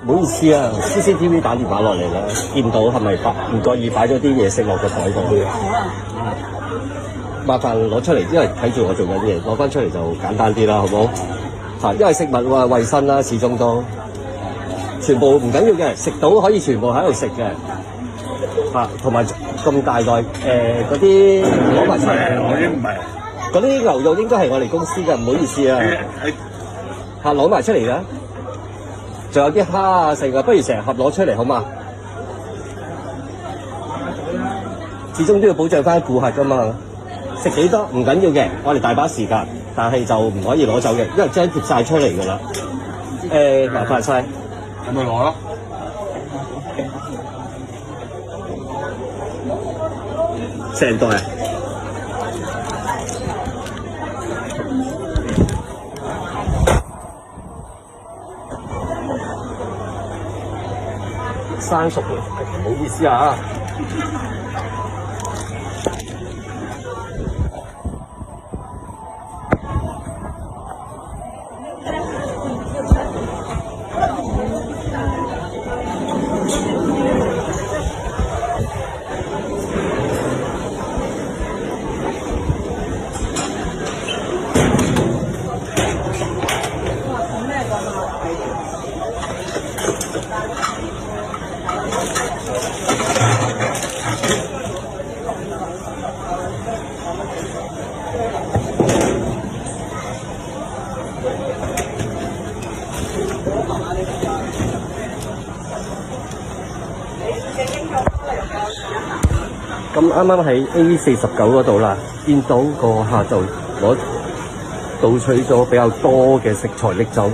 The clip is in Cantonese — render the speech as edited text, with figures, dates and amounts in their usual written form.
唔好意思啊，CCTV 打電話落嚟啦，見到係咪唔覺意擺咗啲嘢食落個台度？麻煩攞出嚟，因為睇住我做緊嘢，攞翻出嚟就簡單啲啦，好唔好？嚇，因為食物啊衞生啦，始終都全部唔緊要嘅，食到可以全部喺度食嘅。嚇，同埋咁大袋嗰啲攞埋出嚟，嗰啲唔係，嗰啲牛肉應該係我哋公司嘅，唔好意思啊。嚇，攞埋出嚟啦！仲有啲蝦啊剩啊，不如成盒攞出嚟好嘛？始終都要保障翻顧客噶嘛。食幾多唔緊要嘅，我哋大把時間，但係就唔可以攞走嘅，因為張貼晒出嚟㗎啦。麻煩晒，咁咪攞咯。成袋啊！生熟嘅，唔好意思啊。咁啱啱喺 A49嗰度啦，見到個客就倒取咗比較多嘅食材拎走。